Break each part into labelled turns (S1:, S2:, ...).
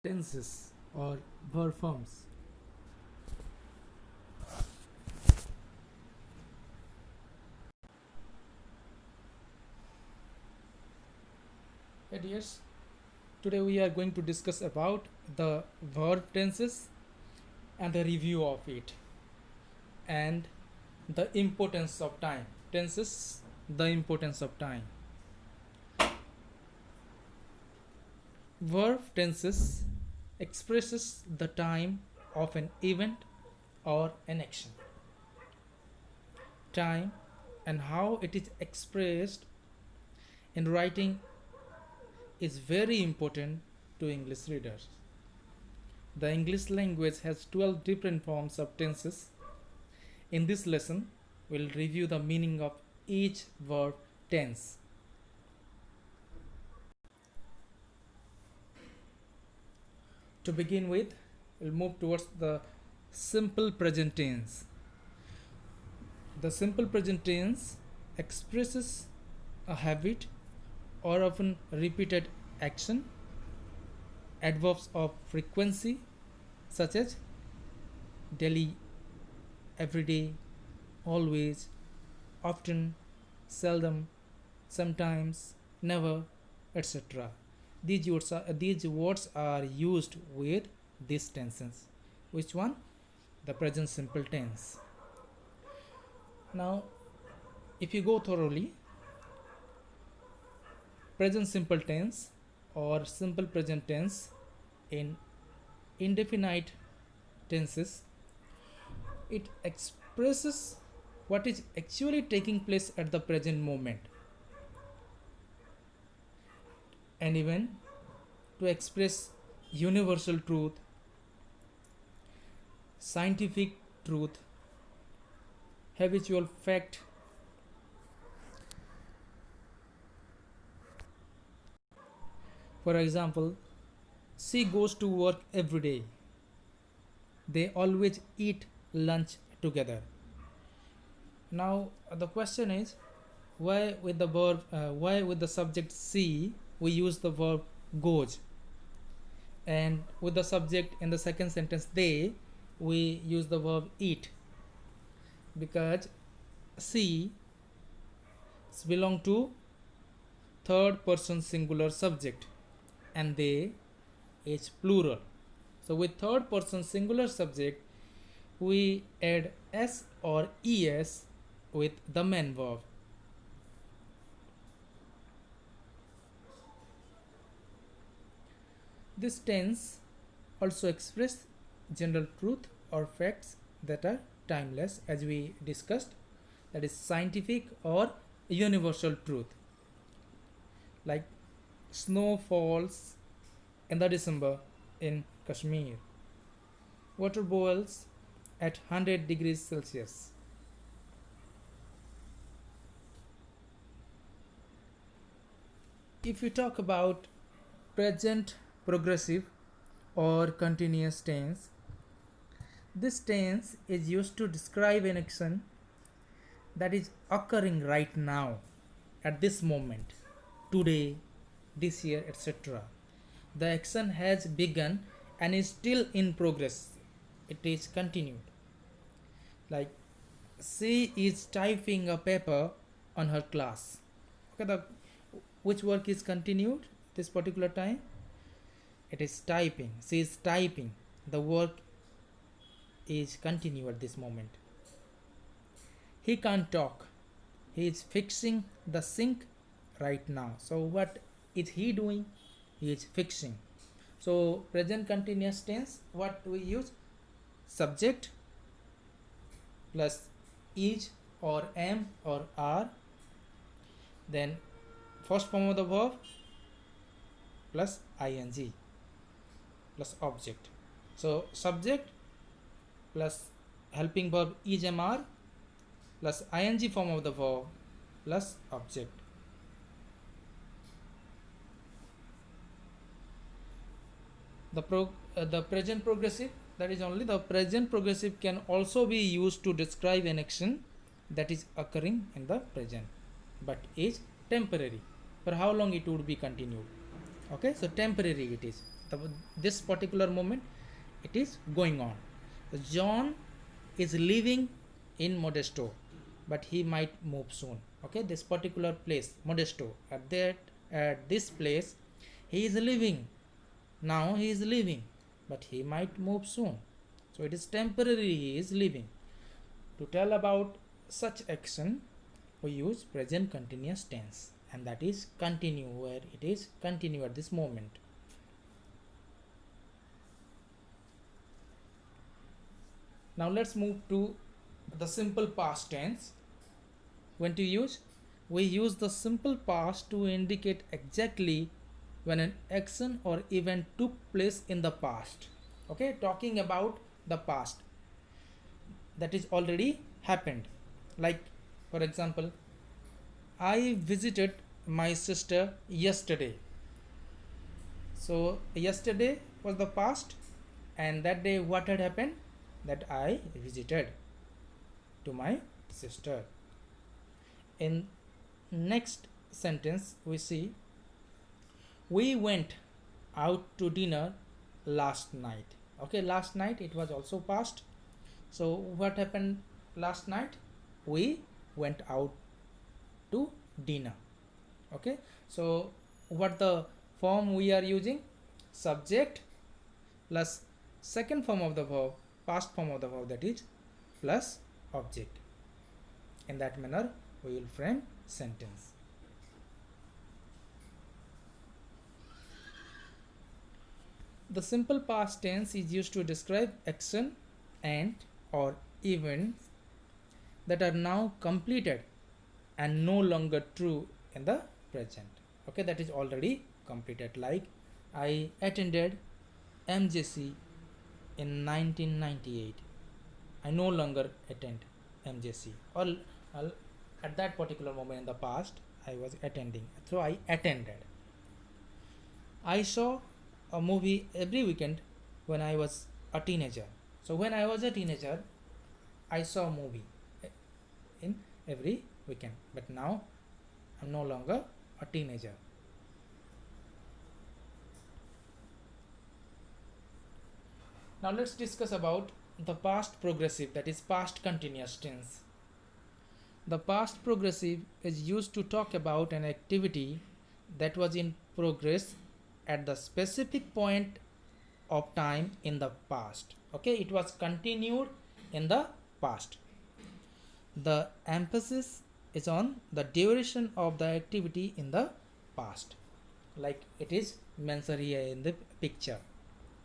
S1: tenses or verb forms. Hey dears, today we are going to discuss about the verb tenses and the review of it and the importance of time. Tenses, the importance of time. Verb tenses expresses the time of an event or an action. Time and how it is expressed in writing is very important to English readers. The English language has 12 different forms of tenses. In this lesson, we'll review the meaning of each verb tense. To begin with, we'll move towards the simple present tense. The simple present tense expresses a habit or often repeated action. Adverbs of frequency such as daily, everyday, always, often, seldom, sometimes, never, etc. These words are used with these tenses. Which one? The present simple tense. Now, if you go thoroughly, present simple tense or simple present tense in indefinite tenses, it expresses what is actually taking place at the present moment. And even to express universal truth, scientific truth, habitual fact, for example, she goes to work every day. They always eat lunch together. Now the question is, why with the subject she we use the verb goes, and with the subject in the second sentence they we use the verb eat? Because she belong to third person singular subject and they is plural. So with third person singular subject we add s or es with the main verb. This tense also express general truth or facts that are timeless, as we discussed, that is scientific or universal truth, like snow falls in the December in Kashmir, water boils at 100 degrees Celsius. If we talk about present progressive or continuous tense, this tense is used to describe an action that is occurring right now, at this moment, today, this year, etc. The action has begun and is still in progress. It is continued. Like she is typing a paper on her class. Okay, which work is continued this particular time? It is typing. She is typing. The work is continued at this moment. He can't talk. He is fixing the sink right now. So what is he doing? He is fixing. So present continuous tense, what we use? Subject plus is or am or are, then first form of the verb plus ing plus object. So subject plus helping verb is, am, are plus ing form of the verb plus object. The present progressive, that is only the present progressive, can also be used to describe an action that is occurring in the present but is temporary. For how long it would be continued? Okay, so temporary it is. the, this particular moment it is going on. So John is living in Modesto, but he might move soon. Okay, this particular place, Modesto, at this place he is living now. He is living, but he might move soon. So it is temporary. He is living. To tell about such action, we use present continuous tense, and that is continue, where it is continue at this moment. Now let's move to the simple past tense. When to use? We use the simple past to indicate exactly when an action or event took place in the past. Okay, talking about the past that is already happened. Like, for example, I visited my sister yesterday. So yesterday was the past, and that day what had happened? That I visited to my sister. In next sentence we see, we went out to dinner last night. Okay, last night it was also past. So what happened last night? We went out to dinner. Okay, so what the form we are using? Subject plus second form of the verb, past form of the verb, that is plus object. In that manner we will frame sentence. The simple past tense is used to describe action and or events that are now completed and no longer true in the present. Okay, that is already completed. Like, I attended MJC in 1998. I no longer attend MJC, or at that particular moment in the past I was attending, so I attended. I saw a movie every weekend when I was a teenager. So when I was a teenager, I saw a movie in every weekend, but now I'm no longer a teenager. Now let's discuss about the past progressive, that is past continuous tense. The past progressive is used to talk about an activity that was in progress at the specific point of time in the past. Okay, it was continued in the past. The emphasis is on the duration of the activity in the past, like it is mentioned here in the picture.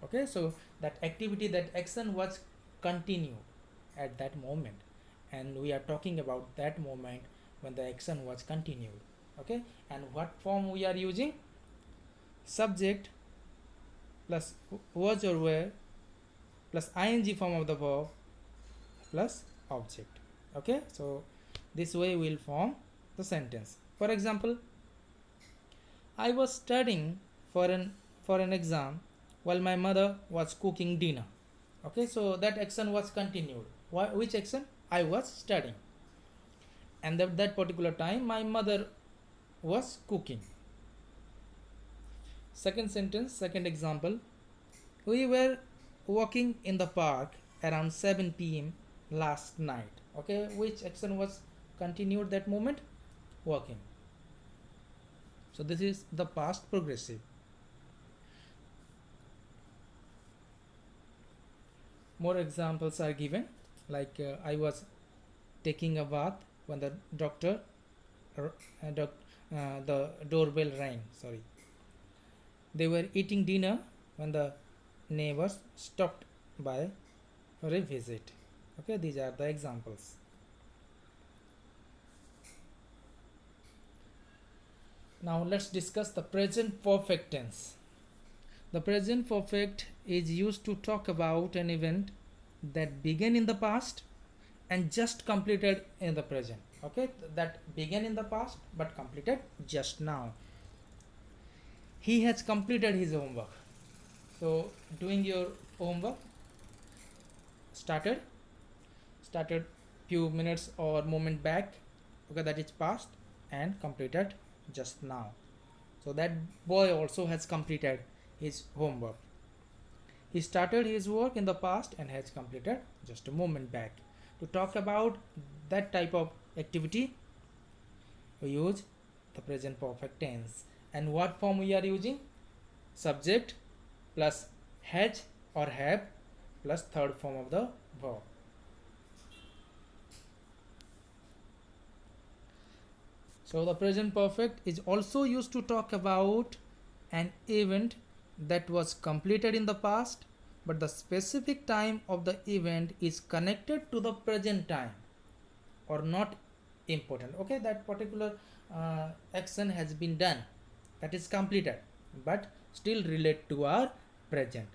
S1: Okay, so that activity, that action was continued at that moment, and we are talking about that moment when the action was continued. Okay, and what form we are using? Subject plus was or were plus ing form of the verb plus object. Okay, so this way we will form the sentence. For example, I was studying for an exam while my mother was cooking dinner. Okay, so that action was continued. Which action? I was studying, and that particular time my mother was cooking. Second sentence, second example, we were walking in the park around 7 p.m. last night. Okay, which action was continued that moment? Walking. So this is the past progressive. More examples are given, like I was taking a bath when the the doorbell rang. Sorry. They were eating dinner when the neighbors stopped by for a visit. Okay, these are the examples. Now let's discuss the present perfect tense. The present perfect is used to talk about an event that began in the past and just completed in the present. Okay, that began in the past but completed just now. He has completed his homework. So doing your homework started few minutes or moment back. Okay, that is past and completed just now. So that boy also has completed his homework. He started his work in the past and has completed just a moment back. To talk about that type of activity, we use the present perfect tense. And what form we are using? Subject plus has or have plus third form of the verb. So the present perfect is also used to talk about an event that was completed in the past, but the specific time of the event is connected to the present time or not important. Okay, that particular action has been done, that is completed, but still relate to our present.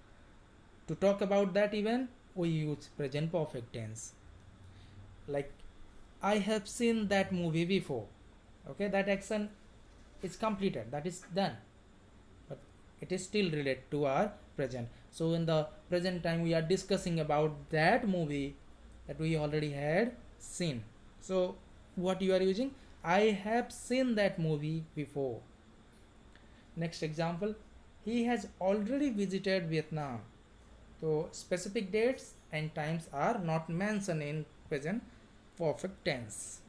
S1: To talk about that event, we use present perfect tense. Like, I have seen that movie before. Okay, that action is completed, that is done, but it is still related to our present. So in the present time we are discussing about that movie that we already had seen. So what you are using? I have seen that movie before. Next example, he has already visited Vietnam. So specific dates and times are not mentioned in present perfect tense.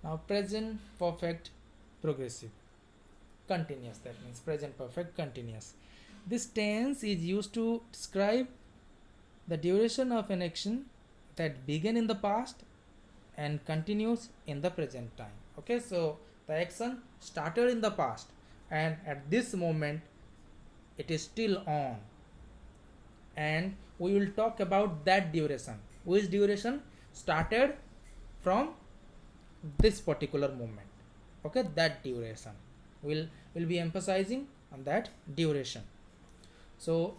S1: Now present perfect progressive continuous, that means present perfect continuous. This tense is used to describe the duration of an action that began in the past and continues in the present time. Okay, so the action started in the past and at this moment it is still on, and we will talk about that duration, which duration started from this particular moment. Okay, that duration will be emphasizing on that duration. So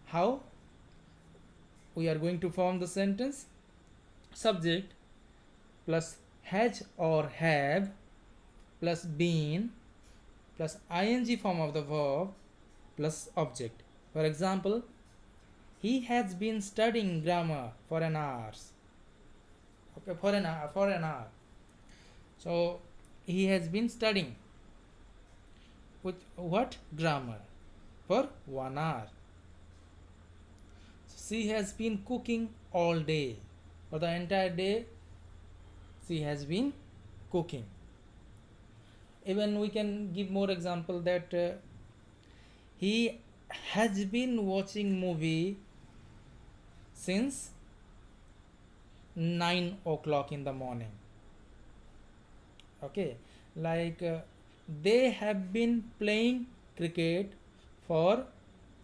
S1: how we are going to form the sentence? Subject plus has or have plus been plus ing form of the verb plus object. For example, he has been studying grammar for an hour. Okay, for an hour. So he has been studying with what? Grammar for 1 hour. She has been cooking all day. For the entire day she has been cooking. Even we can give more example that he has been watching movie since 9 o'clock in the morning. Okay, like they have been playing cricket for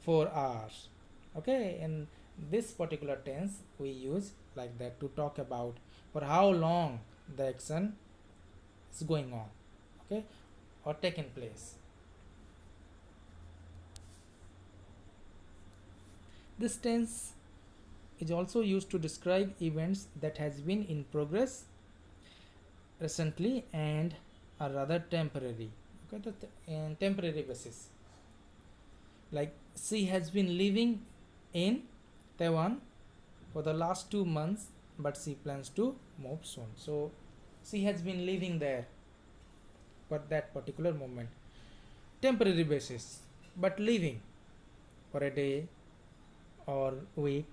S1: 4 hours. Okay, in this particular tense we use like that to talk about for how long the action is going on, okay, or taken place. This tense is also used to describe events that has been in progress recently and are rather temporary. Okay, in temporary basis. Like, she has been living in Taiwan for the last 2 months, but she plans to move soon. So she has been living there for that particular moment. Temporary basis, but living for a day or week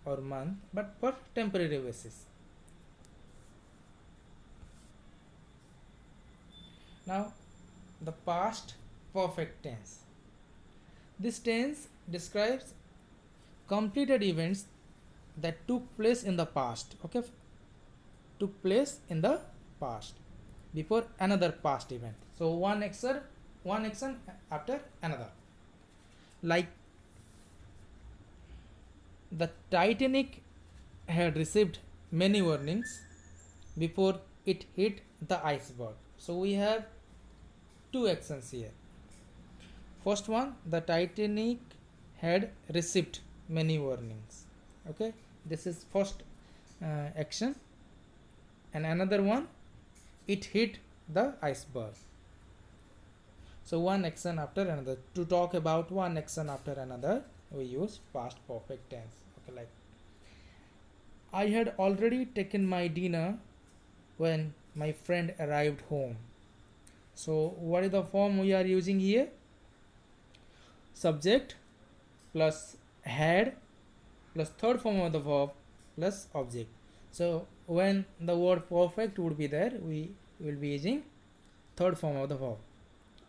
S1: or month, but for temporary basis. Now the past perfect tense. This tense describes completed events that took place in the past. Okay, took place in the past before another past event. So one action after another. Like, the Titanic had received many warnings before it hit the iceberg. So we have two actions here. First one, the Titanic had received many warnings. Okay, this is first action, and another one, it hit the iceberg. So one action after another. To talk about one action after another, we use past perfect tense. Okay, like, I had already taken my dinner when my friend arrived home. So what is the form we are using here? Subject plus had plus third form of the verb plus object. So when the word perfect would be there, we will be using third form of the verb,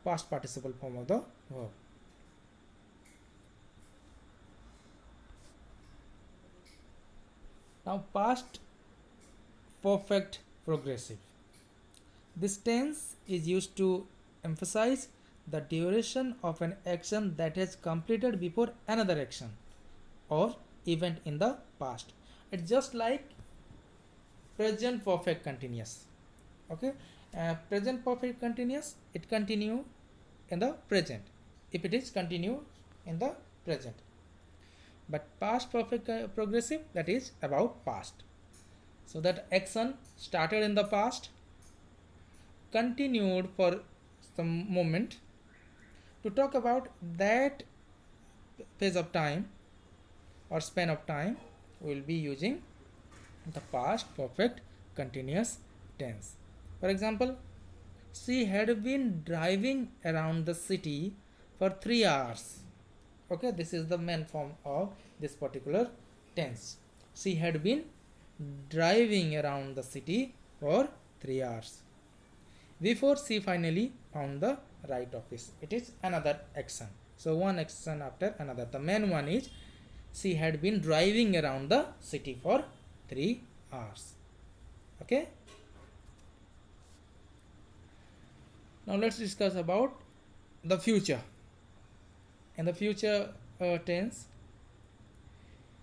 S1: past participle form of the verb. Now past perfect progressive. This tense is used to emphasize the duration of an action that has completed before another action or event in the past. It's just like present perfect continuous. Okay, present perfect continuous, it continue in the present if it is continue in the present, but past perfect progressive, that is about past. So that action started in the past, continued for some moment. To talk about that phase of time or span of time, we will be using the past perfect continuous tense. For example, she had been driving around the city for 3 hours. Okay, this is the main form of this particular tense. She had been driving around the city for 3 hours before she finally found the right office. It is another action. So one action after another. The main one is she had been driving around the city for 3 hours. Okay. Now let's discuss about the future. In the future tense,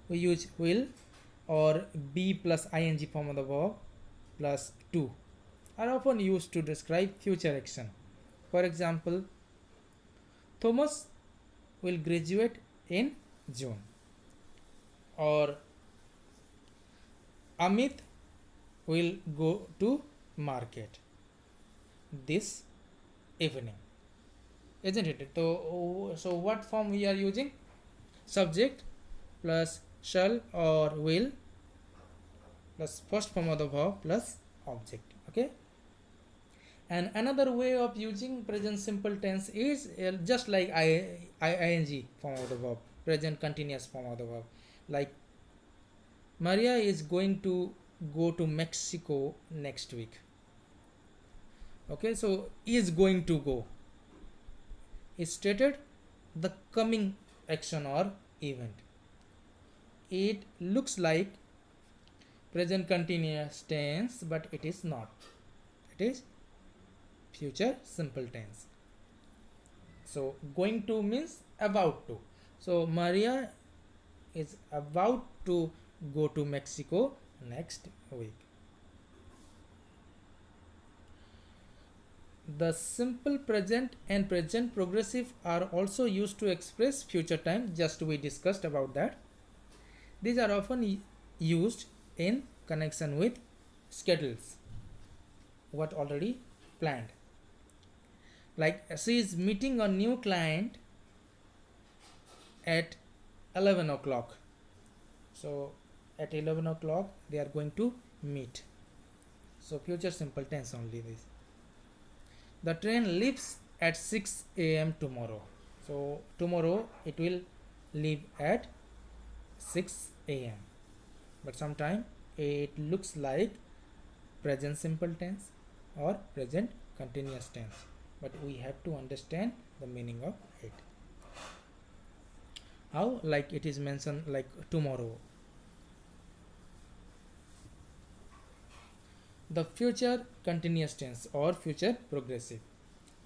S1: we use will or be plus ing form of the verb plus to are often used to describe future action. For example, Thomas will graduate in June, or Amit will go to market this evening, isn't it? So what form we are using? Subject plus shall or will plus first form of the verb plus object. Okay. And another way of using present simple tense is just like ing form of the verb, present continuous form of the verb. Like Maria is going to go to Mexico next week. Okay, so is going to go is stated the coming action or event. It looks like present continuous tense, but it is not. It is future simple tense. So going to means about to. So Maria is about to go to Mexico next week. The simple present and present progressive are also used to express future time, just we discussed about that. These are often used in connection with schedules, what already planned. Like she is meeting a new client at 11 o'clock. So at 11 o'clock they are going to meet. So future simple tense only this. The train leaves at 6 a.m. tomorrow. So tomorrow it will leave at 6 a.m. But sometime it looks like present simple tense or present continuous tense. But we have to understand the meaning of it. How? Like it is mentioned like tomorrow. The future continuous tense or future progressive.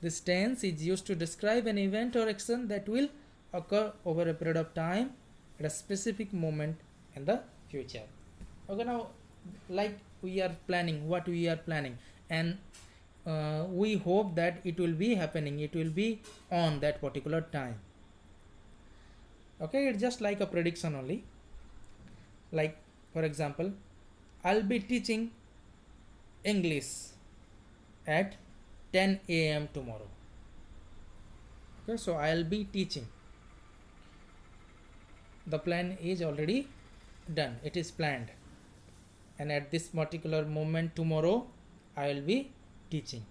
S1: This tense is used to describe an event or action that will occur over a period of time at a specific moment in the future. Okay, now like we are planning what we are planning, and we hope that it will be happening, it will be on that particular time. Okay, it's just like a prediction only. Like for example, I'll be teaching English at 10 a.m. tomorrow. Okay, so I'll be teaching. The plan is already done, it is planned, and at this particular moment tomorrow I will be teaching.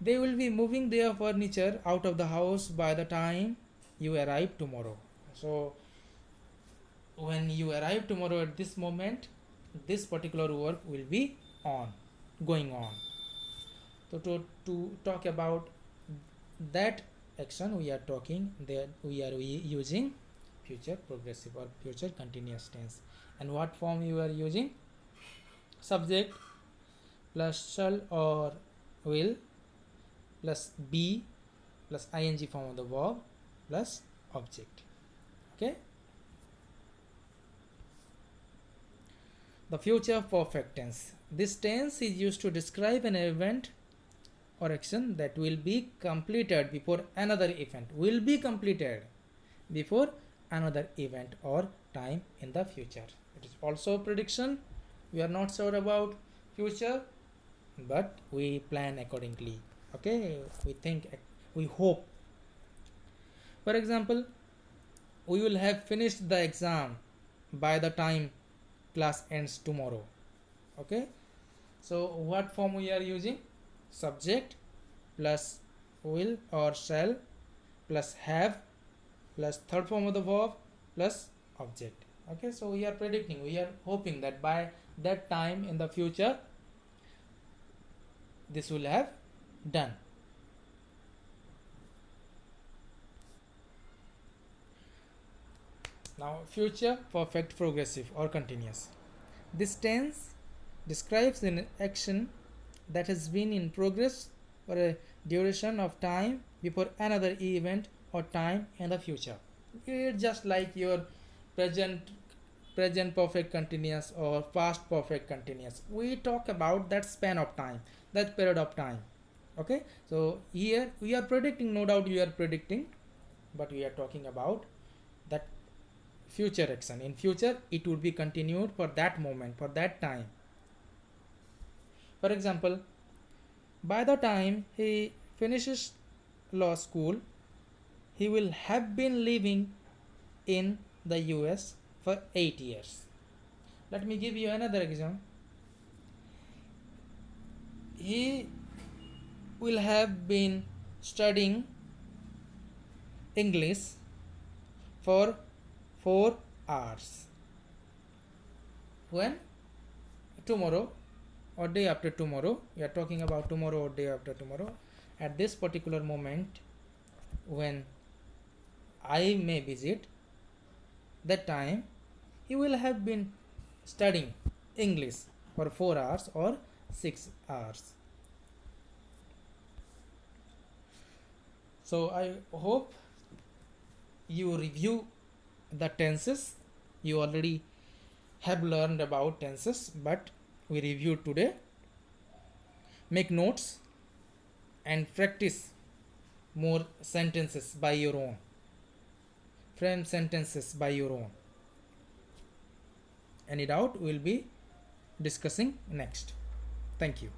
S1: They will be moving their furniture out of the house by the time you arrive tomorrow. So when you arrive tomorrow at this moment, this particular work will be on, going on. So to talk about that action, we are talking that we are using future progressive or future continuous tense. And what form you are using? Subject plus shall or will plus be plus ing form of the verb plus object. Okay. The future perfect tense. This tense is used to describe an event or action that will be completed before another event. Will be completed before another event or time in the future. It is also a prediction. We are not sure about future, but we plan accordingly. Okay, we think, we hope. For example, we will have finished the exam by the time class ends tomorrow. Okay, so what form we are using? Subject plus will or shall plus have plus third form of the verb plus object. Okay, so we are predicting, we are hoping that by that time in the future this will have done. Now future perfect progressive or continuous. This tense describes an action that has been in progress for a duration of time before another event or time in the future. It's just like your present perfect continuous or past perfect continuous. We talk about that span of time, that period of time. Okay, so here we are predicting, no doubt you are predicting, but we are talking about that future action. In future it would be continued for that moment, for that time. For example, by the time he finishes law school, he will have been living in the US for 8 years. Let me give you another example. He will have been studying English for 4 hours. When? Tomorrow or day after tomorrow. We are talking about tomorrow or day after tomorrow. At this particular moment, when I may visit, that time he will have been studying English for 4 hours or 6 hours. So I hope you review the tenses. You already have learned about tenses, but we review today. Make notes and practice more sentences by your own. Frame sentences by your own. Any doubt, we'll be discussing next. Thank you.